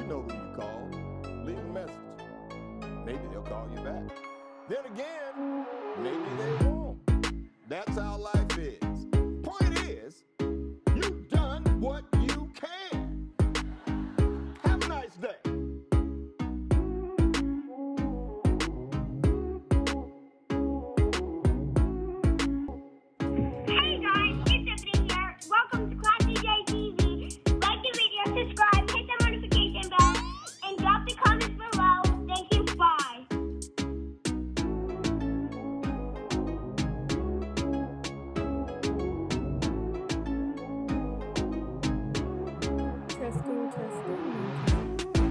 know who you called. Leave a message. Maybe they'll call you back. Then again, maybe they won't. That's how life is. Point is, you've done what you can. Have a nice day. Hey guys, it's Tiffany here. Welcome to Classy J TV. Like the video, subscribe, hit the notification bell, and drop the comments below. Thank you. Bye. Testing, testing.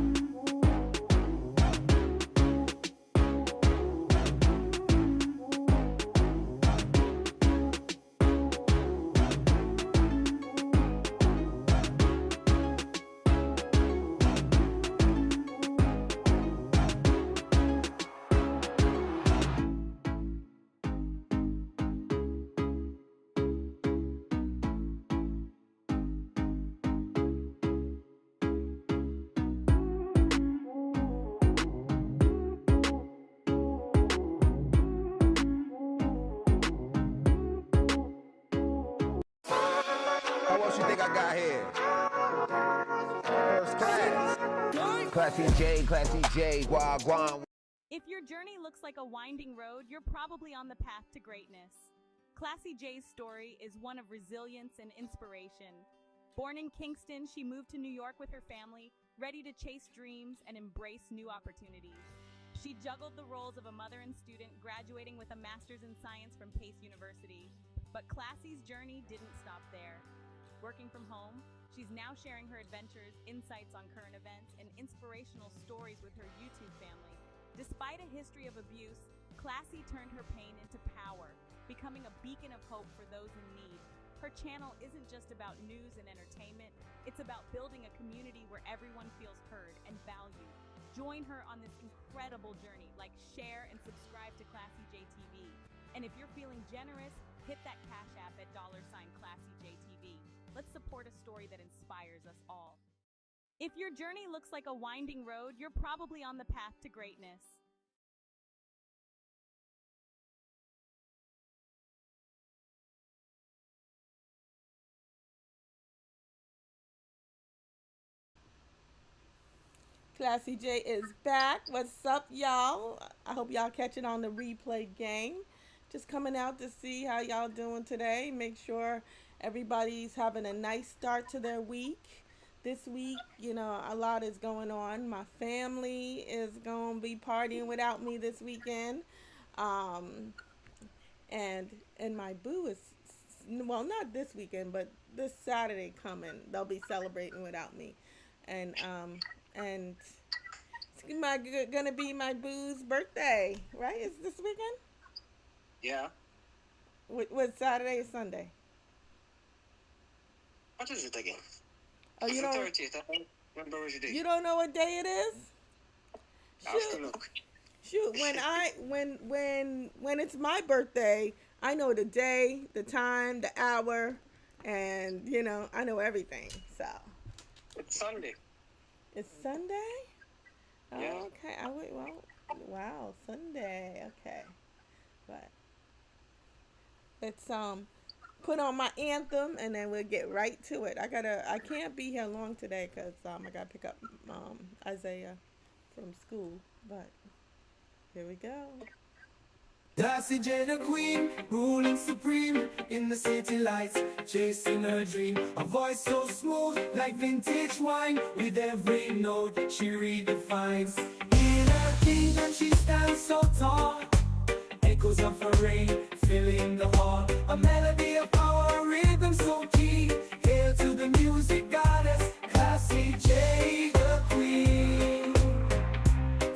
How else you think I got here? First class. Classy J, Wagwan. If your journey looks like a winding road, you're probably on the path to greatness. Classy J's story is one of resilience and inspiration. Born in Kingston, she moved to New York with her family, ready to chase dreams and embrace new opportunities. She juggled the roles of a mother and student, graduating with a master's in science from Pace University. But Classy's journey didn't stop there. Working from home, she's now sharing her adventures, insights on current events, and inspirational stories with her YouTube family. Despite a history of abuse, Classy turned her pain into power, becoming a beacon of hope for those in need. Her channel isn't just about news and entertainment, it's about building a community where everyone feels heard and valued. Join her on this incredible journey. Like, share, and subscribe to Classy JTV. And if you're feeling generous, hit that Cash App at $ClassyJTV. Let's support a story that inspires us all. If your journey looks like a winding road, you're probably on the path to greatness. Classy J is back. What's up, y'all? I hope y'all catching on the replay game. Just coming out to see how y'all doing today. Make sure everybody's having a nice start to their week. This week, you know, a lot is going on. My family is going to be partying without me this weekend. And my boo is, well, not this weekend, but this Saturday coming. They'll be celebrating without me. And it's gonna be my boo's birthday, right? Is this weekend? Yeah. What Saturday or Sunday? What is it again? Oh, It's you the don't. 30th. I don't remember which day. You don't know what day it is? I have to look. Shoot. When it's my birthday, I know the day, the time, the hour, and you know I know everything. So. It's Sunday. It's Sunday? Oh, Yeah. okay. Wow, Sunday. Okay. But let's put on my anthem and then we'll get right to it. I can't be here long today cuz I got to pick up Isaiah from school, but here we go. Classy J the queen, ruling supreme in the city lights, chasing her dream. A voice so smooth like vintage wine, with every note she redefines. In her kingdom she stands so tall, echoes of her reign filling the hall. A melody of power, a rhythm so key. Hail to the music goddess, Classy J the queen.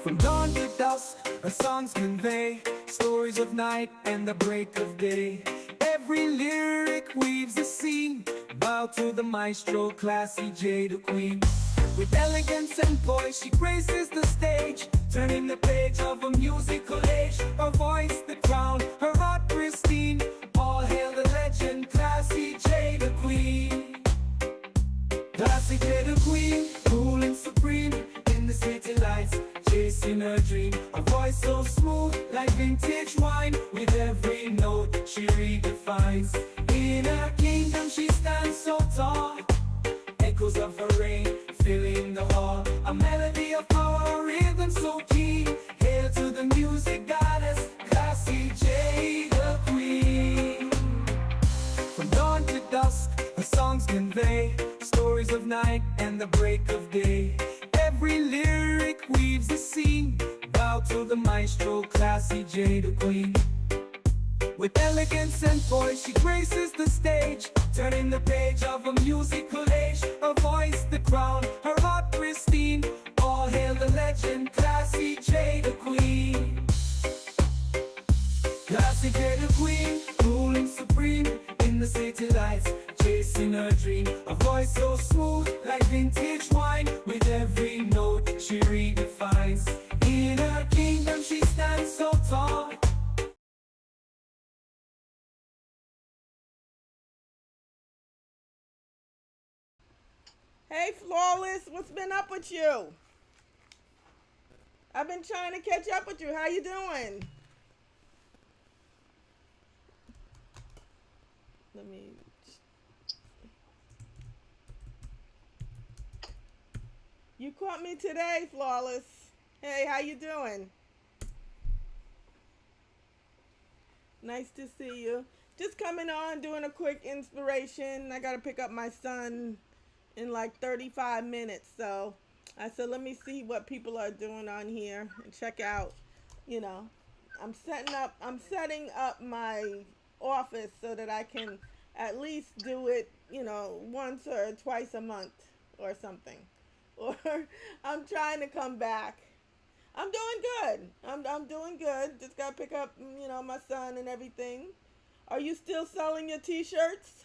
From dawn to dusk, her songs convey stories of night and the break of day. Every lyric weaves a scene. Bow to the maestro, Classy J the queen. With elegance and poise, she graces the stage, turning the page of a musical age. Her voice the crown, her heart pristine. All hail the legend, Classy J the queen. Classy J the queen, ruling supreme chasing her dream. A voice so smooth like vintage wine. With every note she redefines. In her kingdom she stands so tall. Echoes of her reign filling the hall. A melody of power, a rhythm so keen. Hail to the music goddess, Classy J, the queen. From dawn to dusk, her songs convey stories of night and the break of day. Every lyric weaves a scene. Bow to the maestro, Classy J, the queen. With elegance and poise, she graces the stage, turning the page of a musical age. Her voice the crown, her heart pristine. All hail the legend, Classy J, the queen. Classy J, the queen, ruling supreme in the city lights, chasing her dream. A voice so smooth like vintage wine. With every note she redefines. In her kingdom she stands so tall. Hey, Flawless, what's been up with you? I've been trying to catch up with you. How you doing? Let me... You caught me today, Flawless. Hey, how you doing? Nice to see you. Just coming on, doing a quick inspiration. I got to pick up my son in like 35 minutes, so I said let me see what people are doing on here and check out, you know, I'm setting up my office so that I can at least do it, you know, once or twice a month or something. Or I'm trying to come back. I'm doing good. I'm doing good. Just got to pick up, you know, my son and everything. Are you still selling your t-shirts?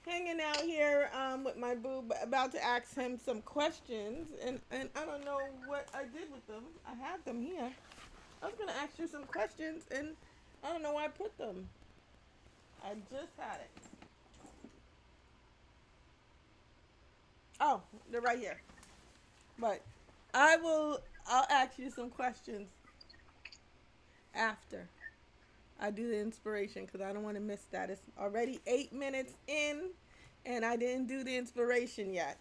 Hanging out here with my boo, about to ask him some questions, and I don't know what I did with them. I have them here. I was gonna ask you some questions, and I don't know where I put them. I just had it. Oh, they're right here. But I'll ask you some questions after I do the inspiration, because I don't want to miss that. It's already 8 minutes in and I didn't do the inspiration yet.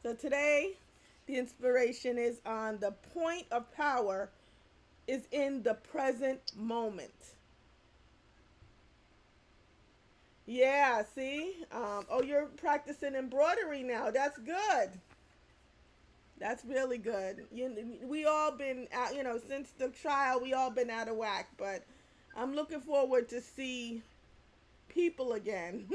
So today the inspiration is on the point of power is in the present moment. Yeah, see? Oh, you're practicing embroidery now. That's good. That's really good. We all been out, you know, since the trial, we all been out of whack, but I'm looking forward to see people again.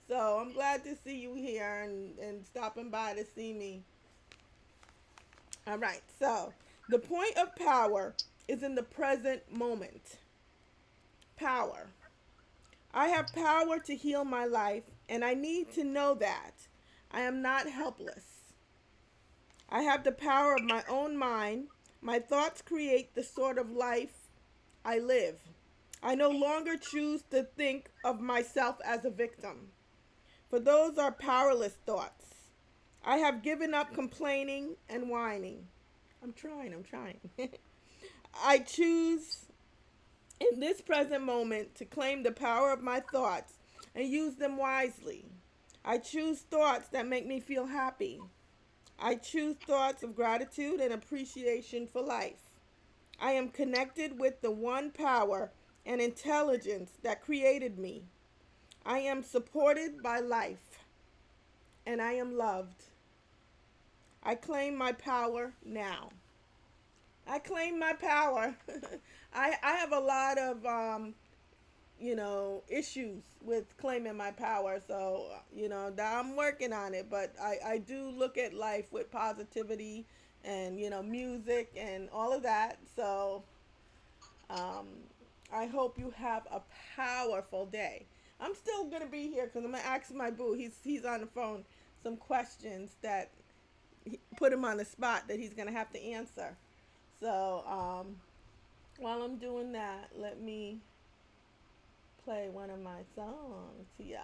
So I'm glad to see you here and stopping by to see me. All right, so the point of power is in the present moment. Power. I have power to heal my life, and I need to know that. I am not helpless. I have the power of my own mind. My thoughts create the sort of life I live. I no longer choose to think of myself as a victim, for those are powerless thoughts. I have given up complaining and whining. I'm trying. I choose in this present moment to claim the power of my thoughts and use them wisely. I choose thoughts that make me feel happy. I choose thoughts of gratitude and appreciation for life. I am connected with the one power and intelligence that created me. I am supported by life, and I am loved. I claim my power now. I claim my power. I have a lot of, issues with claiming my power. So, I'm working on it. But I do look at life with positivity and, music and all of that. So I hope you have a powerful day. I'm still gonna be here because I'm gonna ask my boo. He's on the phone. Some questions that put him on the spot that he's gonna have to answer. So while I'm doing that, let me play one of my songs here.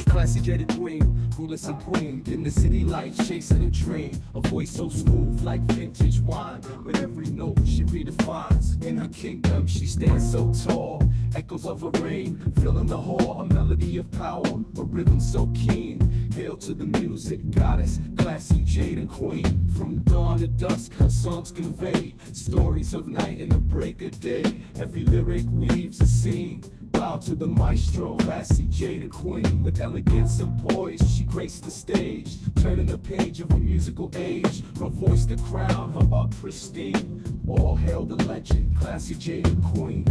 Classy J the queen, ruler supreme in the city lights, chasing a dream. A voice so smooth like vintage wine. With every note she redefines. In her kingdom she stands so tall. Echoes of her reign, filling the hall. A melody of power, a rhythm so keen. Hail to the music goddess, Classy J the queen. From dawn to dusk her songs convey stories of night and the break of day. Every lyric weaves a scene. Bow to the maestro, Classy J the queen. With elegance and poise, she graced the stage, turning the page of a musical age. Her voice the crown, her art pristine. All hail the legend, Classy J the queen.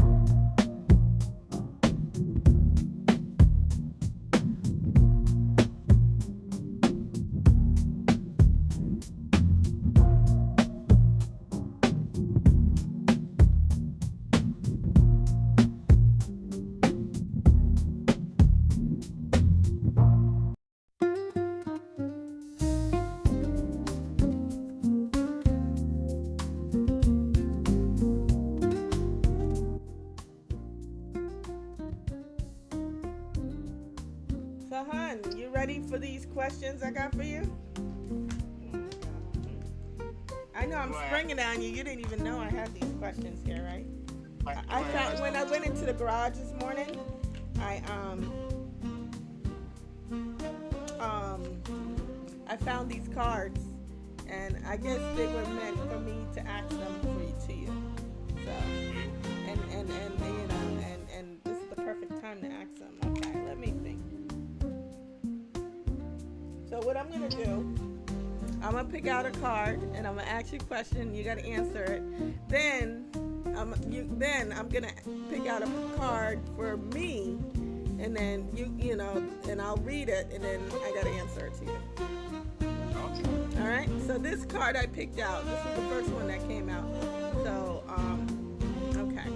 So, hon, you ready for these questions I got for you? I know I'm springing on you. You didn't even know I had these questions here, right? I found when I went into the garage this morning, I found these cards, and I guess they were meant for me to ask them to you. So, and you know, and this is the perfect time to ask them. Okay, let me think. So what I'm gonna do, I'm gonna pick out a card and I'm gonna ask you a question. You gotta answer it. Then I'm gonna pick out a card for me, and then you know, and I'll read it, and then I gotta answer it to you. Okay. All right. So this card I picked out. This was the first one that came out. So okay.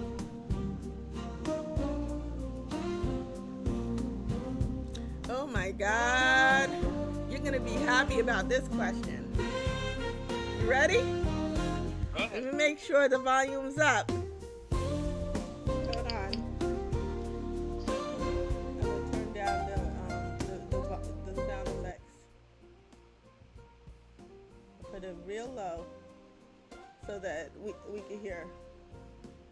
Oh my God. You're going to be happy about this question. You ready? Let me make sure the volume's up. Hold on. I'm going to turn down the sound effects. Put it real low so that we can hear.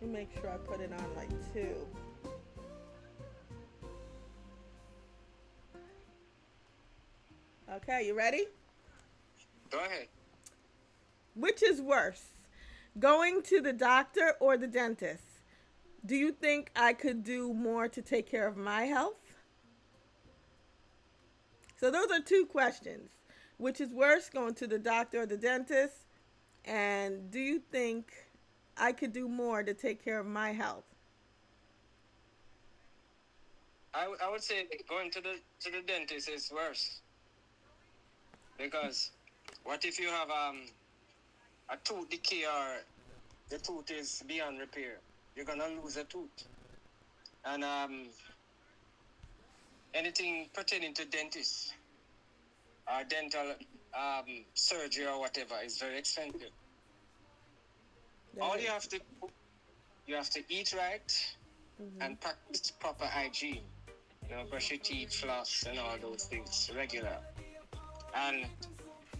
Let me make sure I put it on like 2. Okay, you ready? Go ahead. Which is worse, going to the doctor or the dentist? Do you think I could do more to take care of my health? So those are 2 questions. Which is worse, going to the doctor or the dentist? And do you think I could do more to take care of my health? I would say going to the dentist is worse. Because what if you have a tooth decay or the tooth is beyond repair? You're gonna lose a tooth. And anything pertaining to dentists or dental surgery or whatever is very expensive. All you have to eat right and practice proper hygiene. You know, brush your teeth, floss, and all those things regular. And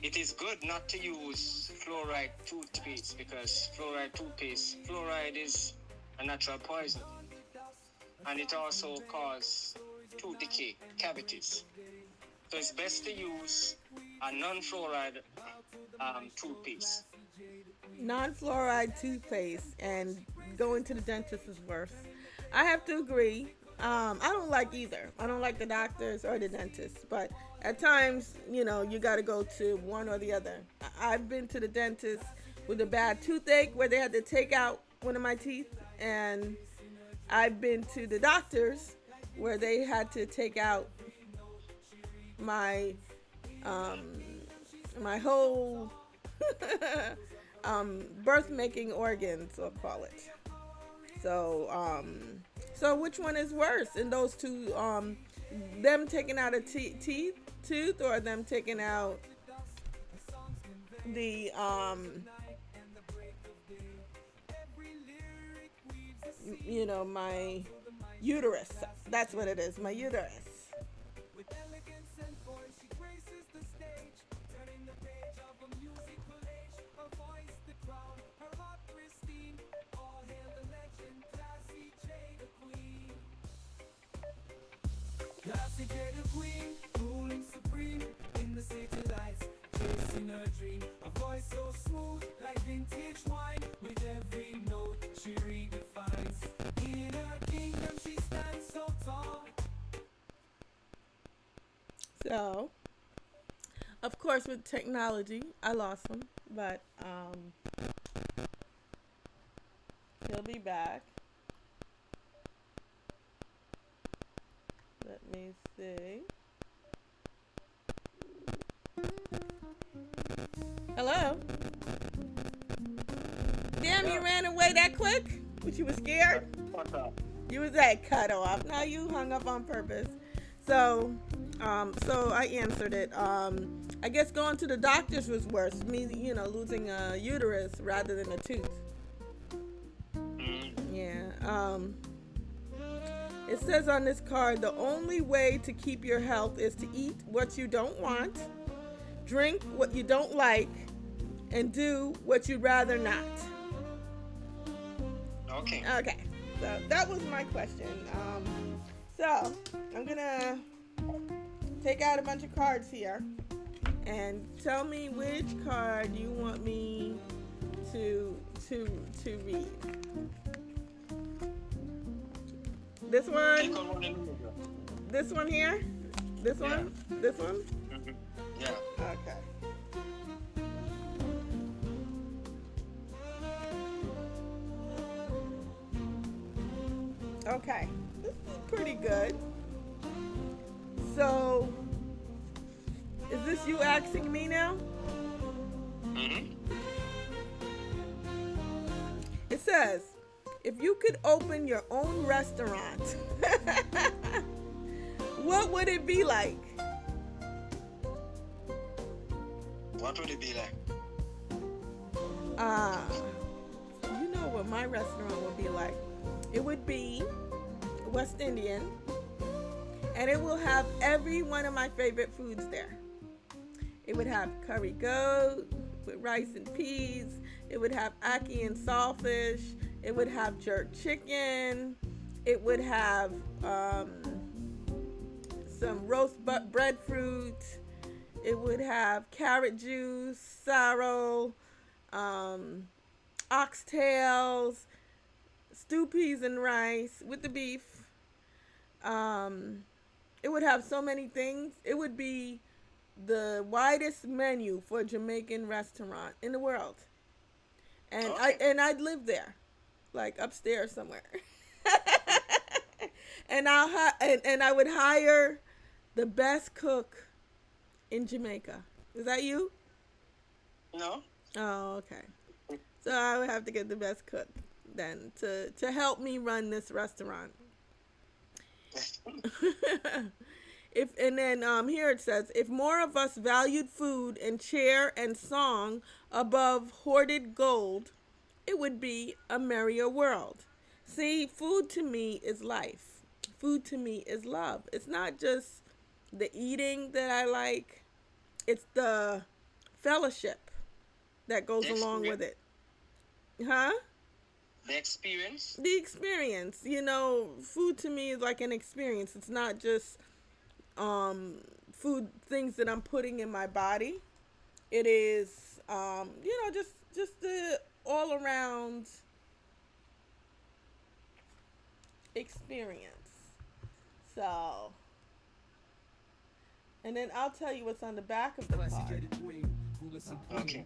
it is good not to use fluoride toothpaste because fluoride is a natural poison. And it also causes tooth decay, cavities. So it's best to use a non-fluoride toothpaste. Non-fluoride toothpaste, and going to the dentist is worse. I have to agree. I don't like either. I don't like the doctors or the dentists, but at times, you know, you got to go to one or the other. I've been to the dentist with a bad toothache where they had to take out one of my teeth, and I've been to the doctors where they had to take out my my whole birth making organs, we'll call it. So which one is worse in those two? Them taking out a tooth, or them taking out the my uterus. That's what it is, my uterus. Classy J the queen, ruling supreme in the city lights, chasing her dream. A voice so smooth like vintage wine. With every note she redefines. In her kingdom she stands so tall. So, of course, with technology, I lost him, but he'll be back. Let me see. Hello? Damn, you ran away that quick? But you was scared? You was that cut off. Now you hung up on purpose. So I answered it. I guess going to the doctors was worse. Me, losing a uterus rather than a tooth. Yeah. It says on this card, the only way to keep your health is to eat what you don't want, drink what you don't like, and do what you'd rather not. Okay. Okay. So that was my question. So I'm gonna take out a bunch of cards here and tell me which card you want me to read. This one? This one here? This one? This one? Mm-hmm. Yeah. Okay. Okay. This is pretty good. So, is this you asking me now? Mm-hmm. It says, if you could open your own restaurant, what would it be like? What would it be like? You know what my restaurant would be like. It would be West Indian, and it will have every one of my favorite foods there. It would have curry goat with rice and peas. It would have ackee and saltfish. It would have jerk chicken. It would have some roast breadfruit. It would have carrot juice, sorrel, oxtails, stew peas and rice with the beef. It would have so many things. It would be the widest menu for a Jamaican restaurant in the world. And I'd live there, like upstairs somewhere. And I would hire the best cook in Jamaica. Is that you? No. Oh, okay. So I would have to get the best cook then to help me run this restaurant. Here it says, if more of us valued food and cheer and song above hoarded gold, it would be a merrier world. See, food to me is life. Food to me is love. It's not just the eating that I like. It's the fellowship that goes along with it. Huh? The experience? The experience. Food to me is like an experience. It's not just food, things that I'm putting in my body. It is, just the all around experience. So, and then I'll tell you what's on the back of the card. Okay.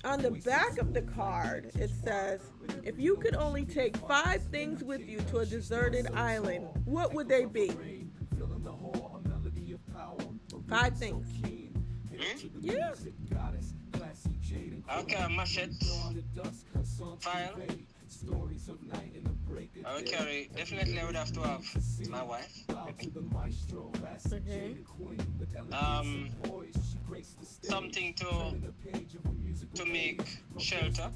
On the back of the card, it says, if you could only take 5 things with you to a deserted island, what would they be? 5 things. Hmm? Yeah. I'll carry machete, file. I will carry, definitely I would have to have my wife. Okay. Something to make shelter.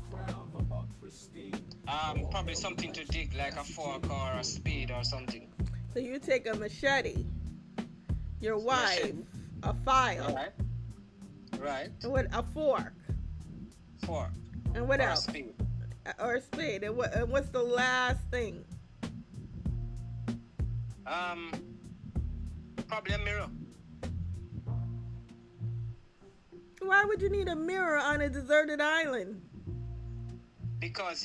Probably something to dig, like a fork or a spade or something. So you take a machete, your wife, Machete. a file, Right. and what? A fork, Fork. and what Or a else? spade. Or a spade. And what's the last thing? Probably a mirror. Why would you need a mirror on a deserted island? Because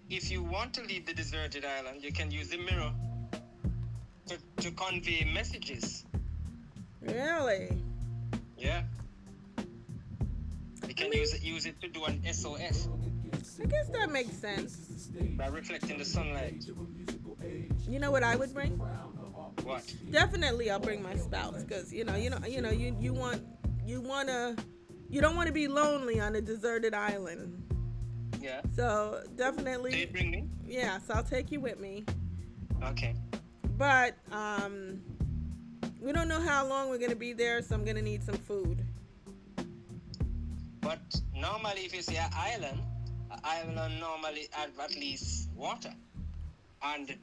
if you want to leave the deserted island, you can use the mirror to convey messages. Really? Yeah. You can use it to do an SOS I guess that makes sense. by reflecting the sunlight. You know what I would bring? What? Definitely, I'll bring my spouse because you don't want to be lonely on a deserted island. Yeah. So Do you definitely, bring me? yeah. So I'll take you with me. Okay. But we don't know how long we're gonna be there, so I'm gonna need some food. But normally, if you see an island normally have at least water and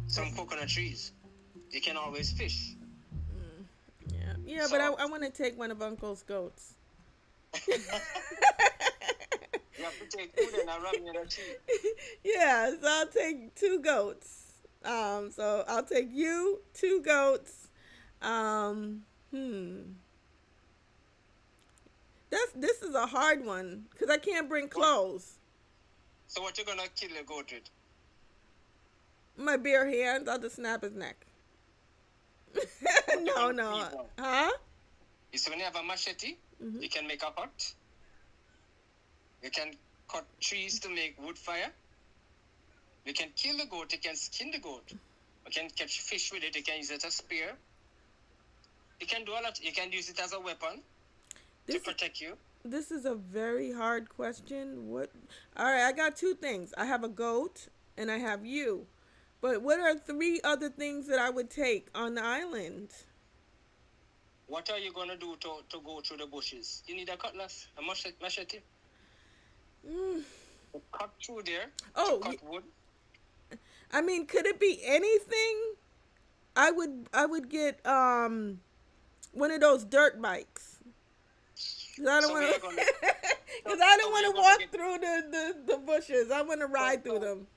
some coconut trees. You can always fish. Yeah, but I want to take one of Uncle's goats. You have to take food and ram in a tree. Yeah, so I'll take 2 goats. So I'll take you 2 goats. This is a hard one because I can't bring clothes. So what you gonna kill a goat with? My bare hands, I'll just snap his neck. No. Huh? You see, when you have a machete, you can make a hut. You can cut trees to make wood fire. You can kill the goat. You can skin the goat. You can catch fish with it. You can use it as a spear. You can do a lot. You can use it as a weapon to protect you. This is a very hard question. All right, I got 2 things. I have a goat and I have you. But what are 3 other things that I would take on the island? What are you gonna do to go through the bushes? You need a cutlass, a machete. To cut through there. Oh, to cut wood. I mean, could it be anything? I would get one of those dirt bikes. Cause I don't want to. Because I don't want to walk through the bushes. I want to ride through them.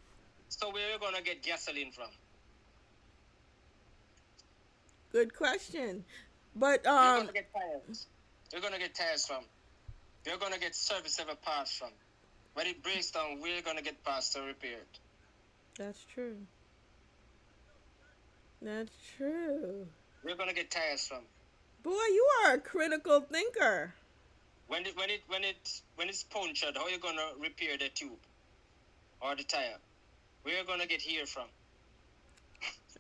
So where are you gonna get gasoline from? Good question. But You're gonna get tires. You're gonna get tires from. You're gonna get serviceable parts from. When it breaks down, we're gonna get parts to repair it. That's true. That's true. We're gonna get tires from. Boy, you are a critical thinker. When it's punctured, how are you gonna repair the tube or the tire? Where are you gonna get here from?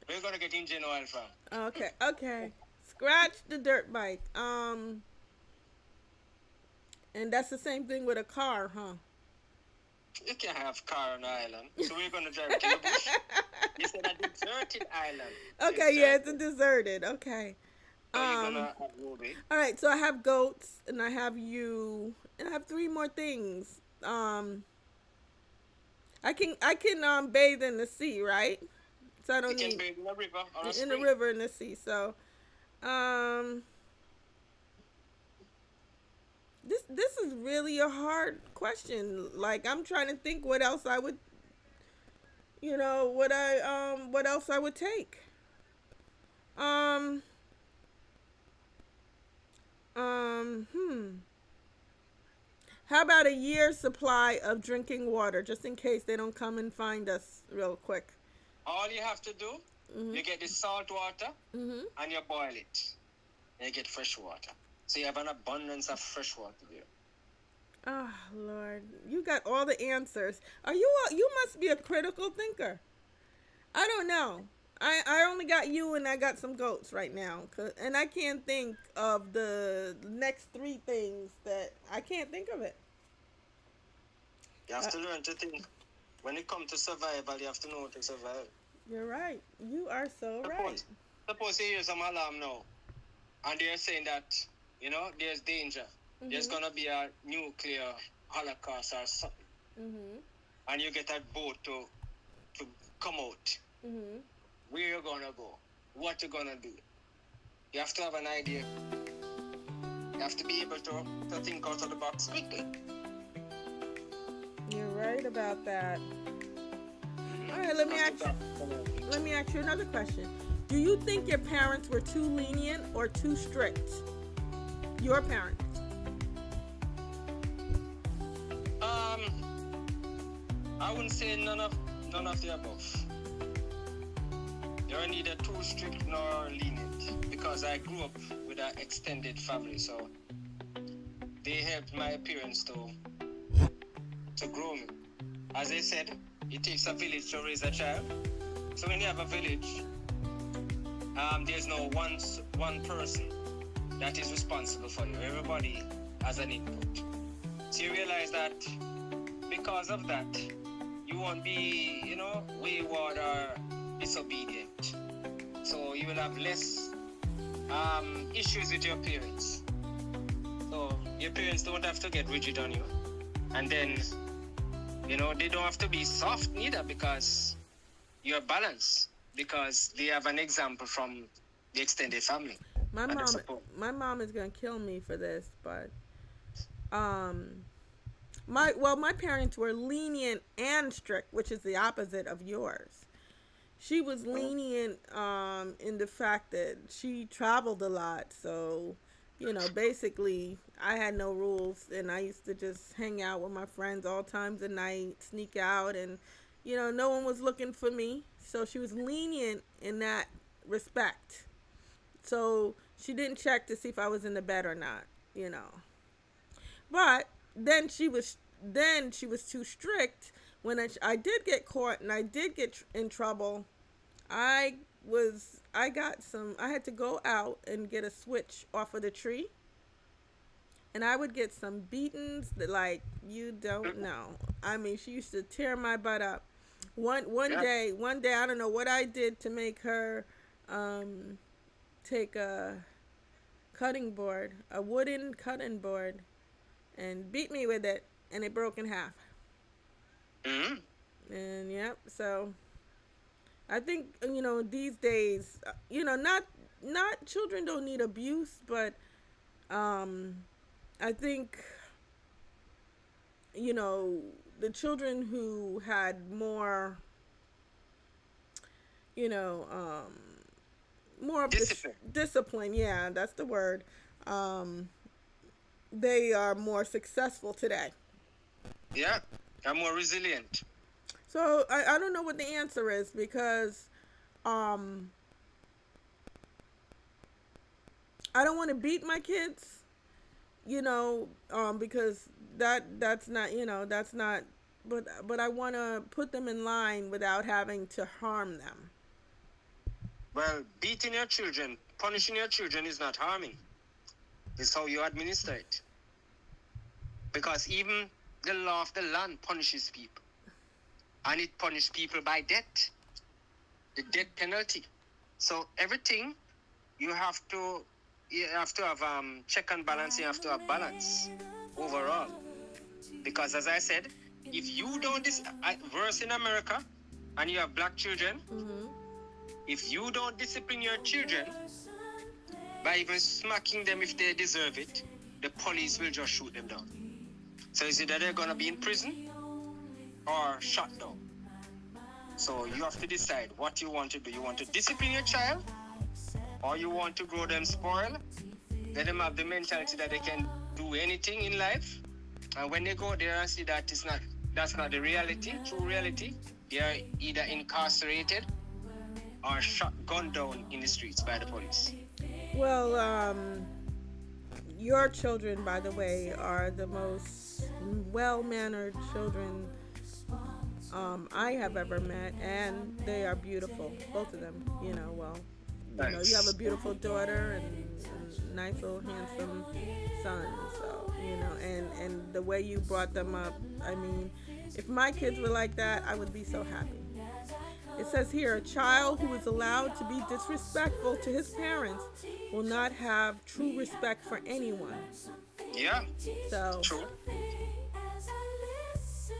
Where are you gonna get engine oil from? Okay. Scratch the dirt bike. And that's the same thing with a car, huh? You can't have car on the island. So we're gonna drive to the bush. You said a deserted island. Okay, yeah, it's a deserted. Okay. So you're gonna have Ruby. All right, so I have goats, and I have you, and I have 3 more things. I can bathe in the sea, right? So I don't You need can bathe in a river or a in spring. the river in the sea. So, this is really a hard question. Like I'm trying to think what else I would, what else I would take. How about a year's supply of drinking water, just in case they don't come and find us real quick? All you have to do, you get the salt water and you boil it. And you get fresh water. So you have an abundance of fresh water there. Oh, Lord. You got all the answers. You must be a critical thinker. I don't know. I only got you and I got some goats right now, and I can't think of the next three things that I can't think of it. You have to learn to think. When it comes to survival, you have to know how to survive. You're right. You are so right. Suppose you hear some alarm now, and they're saying that, there's danger. There's going to be a nuclear holocaust or something. And you get a boat to come out. Where you going to go? What you going to do? You have to have an idea. You have to be able to think out of the box quickly. You're right about that. All right, let me ask you another question. Do you think your parents were too lenient or too strict? Your parents. I wouldn't say none of the above. You're neither too strict nor lenient, because I grew up with an extended family, so they helped my parents to grow me. As I said, it takes a village to raise a child. So when you have a village, there's no one person that is responsible for you. Everybody has an input. So you realize that because of that, you won't be, wayward or disobedient. So you will have less issues with your parents. So your parents don't have to get rigid on you. And then, they don't have to be soft neither, because you're balanced, because they have an example from the extended family. My mom is gonna kill me for this, but my parents were lenient and strict, which is the opposite of yours. She was lenient in the fact that she traveled a lot, so basically I had no rules, and I used to just hang out with my friends all times of night, sneak out, and no one was looking for me. So she was lenient in that respect. So she didn't check to see if I was in the bed or not, But then she was too strict. When I did get caught and I did get in trouble, I had to go out and get a switch off of the tree, and I would get some beatings that, like, you don't know. I mean, she used to tear my butt up. One day, I don't know what I did to make her take a wooden cutting board, and beat me with it, and it broke in half. And yep, so I think these days, not children don't need abuse, but I think the children who had more more of discipline, yeah, that's the word, they are more successful today. Yeah, I'm more resilient. So I don't know what the answer is, because I don't want to beat my kids, because that's not, but I want to put them in line without having to harm them. Well, beating your children, punishing your children is not harming. It's how you administer it. Because even the law of the land punishes people. And it punishes people by death. The death penalty. So everything, you have to have check and balance. You have to have balance overall. Because as I said, if you don't, worse in America, and you have black children, if you don't discipline your children by even smacking them if they deserve it, the police will just shoot them down. So it's either they're going to be in prison or shot down. So you have to decide what you want to do. You want to discipline your child, or you want to grow them spoiled, let them have the mentality that they can do anything in life, and when they go there and see that that's not the reality, true reality, they are either incarcerated or shot, gunned down in the streets by the police. Well, your children, by the way, are the most well-mannered children I have ever met, and they are beautiful, both of them. You have a beautiful daughter and nice little handsome son. So and the way you brought them up, I mean, if my kids were like that, I would be so happy. It says here, a child who is allowed to be disrespectful to his parents will not have true respect for anyone. Yeah, So, true.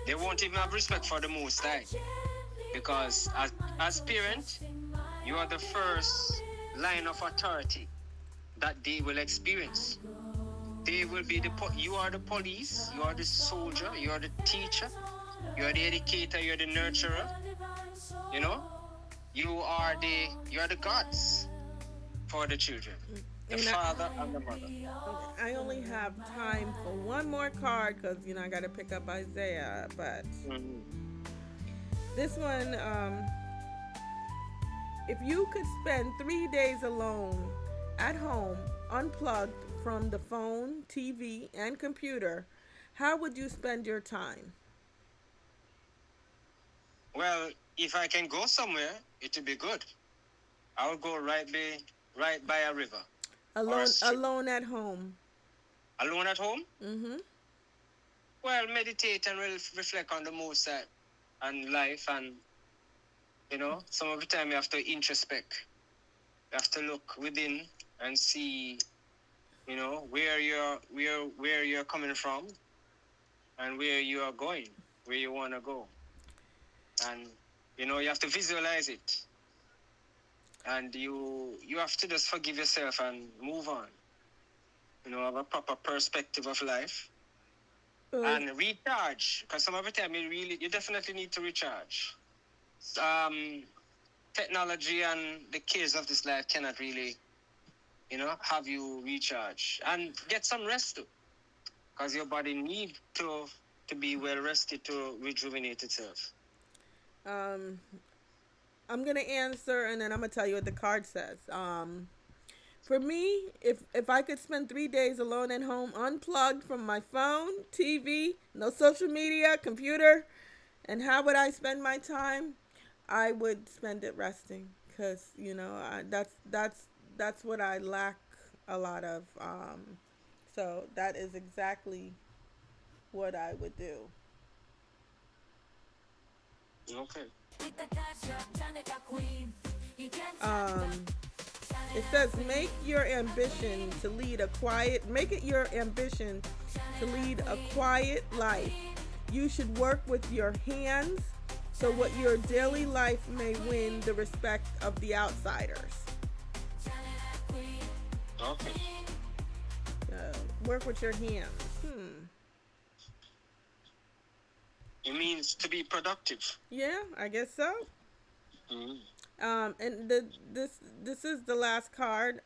They won't even have respect for the Most High. Because as parent, you are the first line of authority that they will experience. They will be you are the police, you are the soldier, you are the teacher, you are the educator, you are the nurturer. You know, you are the gods for the children, the And father and the mother. I only have time for one more card because, I got to pick up Isaiah. But this one, if you could spend 3 days alone at home, unplugged from the phone, TV, and computer, how would you spend your time? Well, if I can go somewhere, it would be good. I would go right by a river. Alone at home. Alone at home? Mm-hmm. Well, meditate and reflect on the Most High and life, and some of the time you have to introspect. You have to look within and see, where you're coming from and where you are going, where you want to go. And you have to visualize it. And you have to just forgive yourself and move on. Have a proper perspective of life. And recharge. Because some of the time you definitely need to recharge. Technology and the cares of this life cannot really, have you recharge. And get some rest too. Because your body needs to be well rested to rejuvenate itself. I'm gonna answer and then I'm gonna tell you what the card says. For me, if I could spend 3 days alone at home, unplugged from my phone, TV, no social media, computer, and how would I spend my time? I would spend it resting, because that's what I lack a lot of. So that is exactly what I would do. Okay. It says make it your ambition to lead a quiet life. You should work with your hands so what your daily life may win the respect of the outsiders. Okay. Work with your hands. It means to be productive. Yeah, I guess so. And this is the last card.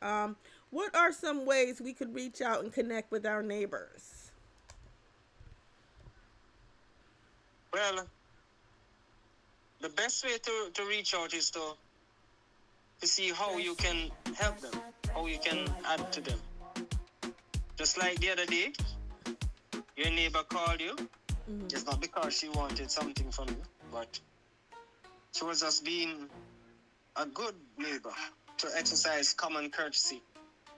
What are some ways we could reach out and connect with our neighbors? Well, the best way to reach out is to see how you can help them, how you can add to them. Just like the other day, your neighbor called you. It's not because she wanted something from you, but she was just being a good neighbor to exercise common courtesy,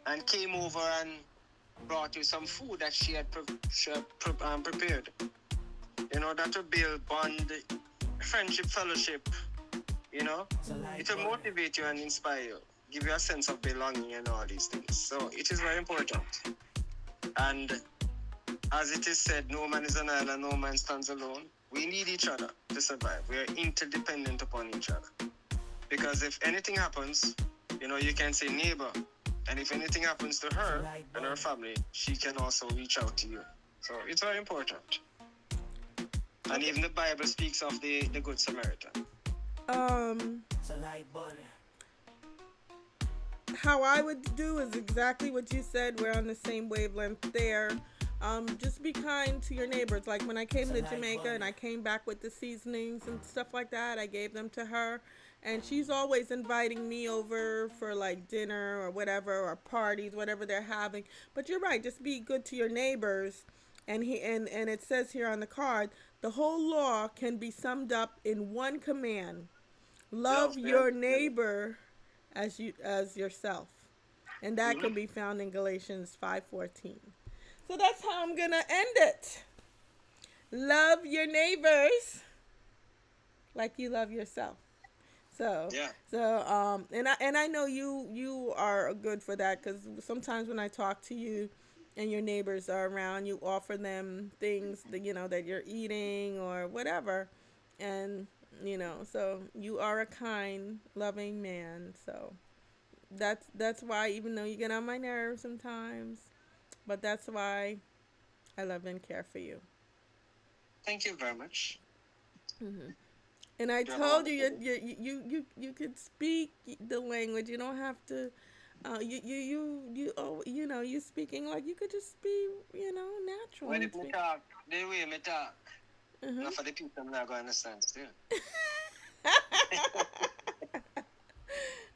and came over and brought you some food that she had prepared. That will build bond, friendship, fellowship. It will motivate you and inspire you, give you a sense of belonging and all these things. So it is very important. And as it is said, no man is an island, no man stands alone. We need each other to survive. We are interdependent upon each other. Because if anything happens, you can say neighbor. And if anything happens to her and her family, she can also reach out to you. So it's very important. And even the Bible speaks of the Good Samaritan. How I would do is exactly what you said. We're on the same wavelength there. Just be kind to your neighbors. Like when I came to Jamaica and I came back with the seasonings and stuff like that, I gave them to her. And she's always inviting me over for like dinner or whatever, or parties, whatever they're having. But you're right, just be good to your neighbors. And it says here on the card, the whole law can be summed up in one command: love Love your them. neighbor as yourself. And that can be found in Galatians 5:14. So that's how I'm going to end it. Love your neighbors like you love yourself. So, Yeah. and I know you are good for that, because sometimes when I talk to you and your neighbors are around, you offer them things that that you're eating or whatever, and so you are a kind, loving man. So that's why, even though you get on my nerves sometimes, but that's why I love and care for you. Thank you very much. And I Yeah. told you could speak the language. You don't have to. You speaking like you could just be natural. When and me speak. talk, the way me talk, Mhm. not for the people I'm not going to understand still.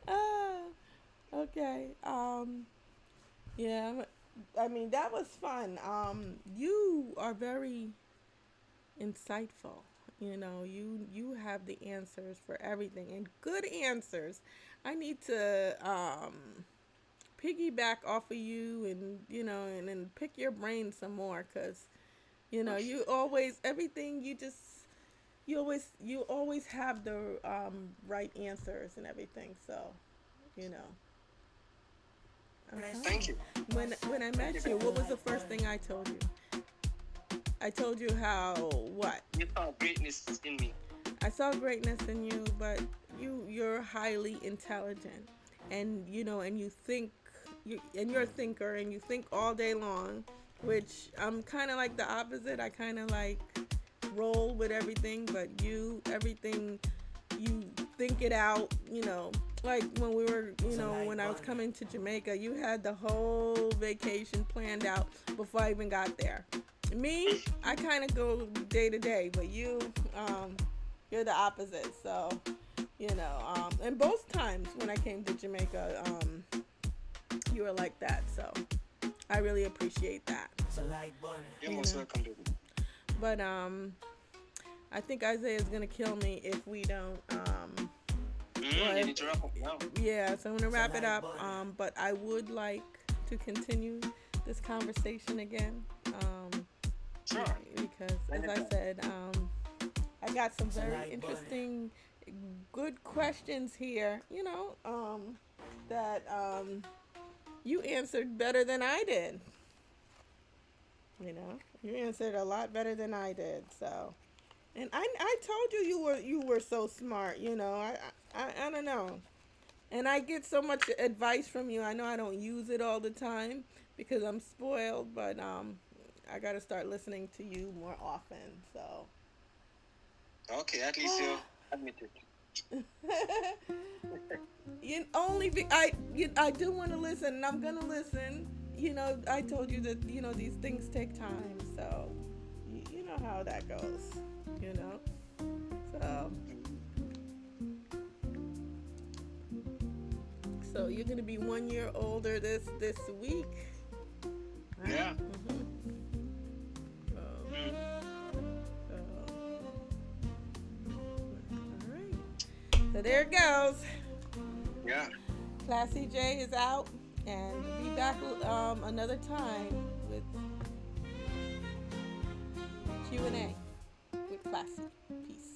Ah, okay. Yeah. I mean, that was fun. You are very insightful. You have the answers for everything, and good answers. I need to piggyback off of you, and and then pick your brain some more, cuz you always, everything you always have the right answers and everything. So, Okay. Thank you. When I met you, what was the first thing I told you? I told you how what? You saw greatness in me. I saw greatness in you, but you're highly intelligent, and and you think, you're a thinker, and you think all day long, which I'm kind of like the opposite. I kind of like roll with everything, but everything you think it out. Like when we were, when I was coming to Jamaica, you had the whole vacation planned out before I even got there. Me, I kind of go day to day, but you're the opposite. So, and both times when I came to Jamaica, you were like that. So, I really appreciate that. You're most welcome, baby. But I think Isaiah's gonna kill me if we don't. You need to wrap up now. Yeah, so I'm gonna wrap it up. But I would like to continue this conversation again. Sure. Because, as I said, I got some very interesting, good questions here. That you answered better than I did. You answered a lot better than I did. So, and I told you were so smart. I don't know. And I get so much advice from you. I know I don't use it all the time because I'm spoiled, but I got to start listening to you more often. So. Okay, at least you admit it. I do want to listen, and I'm gonna listen. I told you that these things take time, so you know how that goes. So you're gonna be 1 year older this week. Yeah. All right. So there it goes. Yeah. Classy J is out, and we'll be back another time with Q&A with Classy. Peace.